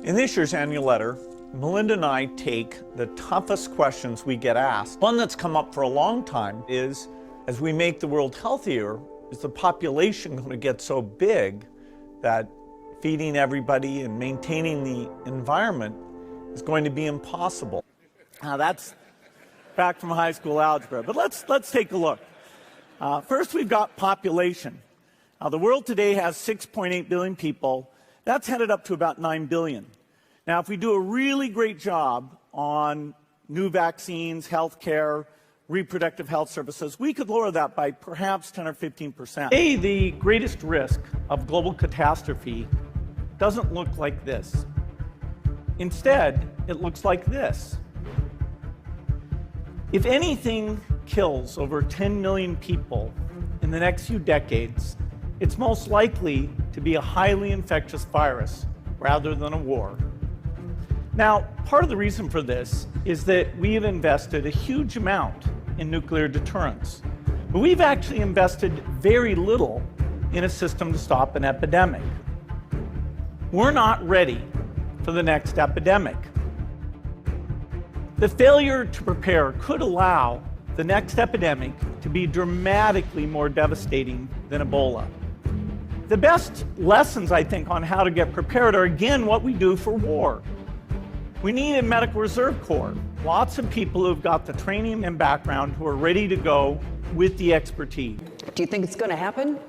In this year's annual letter, Melinda and I take the toughest questions we get asked. One that's come up for a long time is, as we make the world healthier, is the population going to get so big that feeding everybody and maintaining the environment is going to be impossible? Now that's back from high school algebra, but let's take a look. First, we've got population. Now, the world today has 6.8 billion people. That's headed up to about 9 billion. Now, if we do a really great job on new vaccines, healthcare, reproductive health services, we could lower that by perhaps 10 or 15%. Today, the greatest risk of global catastrophe doesn't look like this. Instead, it looks like this. If anything kills over 10 million people in the next few decades, it's most likely to be a highly infectious virus rather than a war. Now, part of the reason for this is that we have invested a huge amount in nuclear deterrence, but we've actually invested very little in a system to stop an epidemic. We're not ready for the next epidemic. The failure to prepare could allow the next epidemic to be dramatically more devastating than Ebola. The best lessons, I think, on how to get prepared are, again, what we do for war. We need a medical reserve corps, lots of people who've got the training and background who are ready to go with the expertise. Do you think it's going to happen?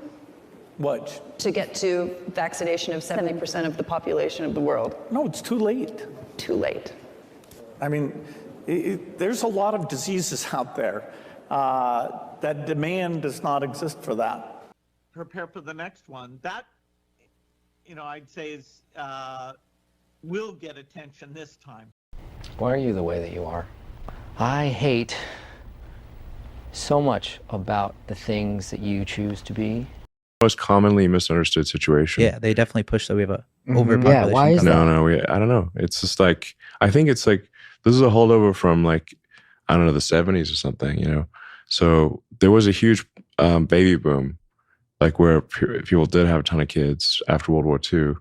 What? To get to vaccination of 70% of the population of the world? No, it's too late. Too late. I mean, there's a lot of diseases out there that demand does not exist for that. Prepare for the next one. That, I'd say is will get attention this time. Why are you the way that you are? I hate so much about the things that you choose to be. Most commonly misunderstood situation. Yeah, they definitely push that we have a overpopulation. Yeah, why is that? I don't know. It's just like, I think it's like, this is a holdover from like, I don't know, the 70s or something, So there was a huge baby boom, like where people did have a ton of kids after World War II.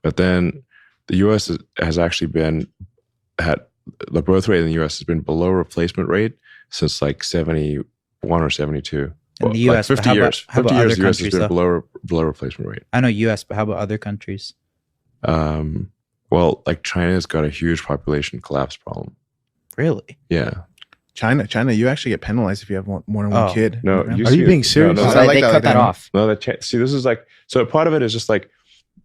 But then the U.S. has actually the birth rate in the U.S. has been below replacement rate since like 71 or 72. In the U.S., like 50 years. How about 50 years, other the U.S. has countries, been below replacement rate. I know U.S., but how about other countries? Well, like China's got a huge population collapse problem. Really? Yeah. China, you actually get penalized if you have more than one kid. No, are you being serious? No, they cut that off. No, see, this is like, so part of it is just like,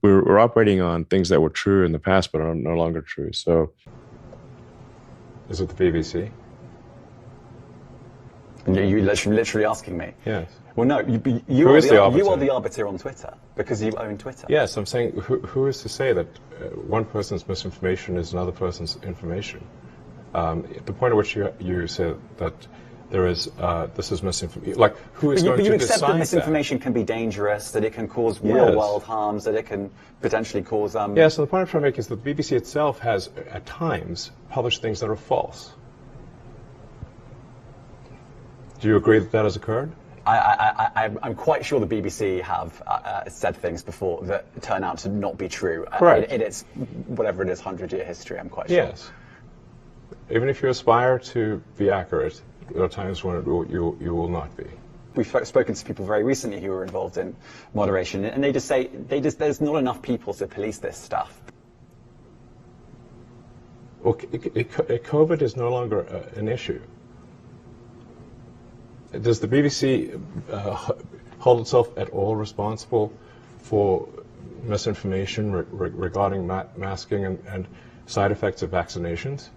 we're operating on things that were true in the past, but are no longer true. So, is it the BBC? You're literally asking me? Yes. Well, no, you are the arbiter on Twitter because you own Twitter. Yes, I'm saying who is to say that one person's misinformation is another person's information? The point at which you said that there is this is misinformation. Like, who is going to decide that? You accept that misinformation can be dangerous, that it can cause real-world harms, that it can potentially cause... Yeah, so the point I'm trying to make is that the BBC itself has, at times, published things that are false. Do you agree that that has occurred? I'm quite sure the BBC have said things before that turn out to not be true. Correct. In its, whatever it is, 100-year history, I'm quite sure. Yes. Even if you aspire to be accurate, there are times when you will not be. We've spoken to people very recently who were involved in moderation, and they just say there's not enough people to police this stuff. Well, COVID is no longer an issue. Does the BBC hold itself at all responsible for misinformation regarding masking and side effects of vaccinations,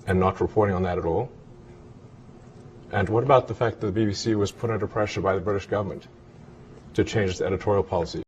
and not reporting on that at all? And what about the fact that the BBC was put under pressure by the British government to change its editorial policy?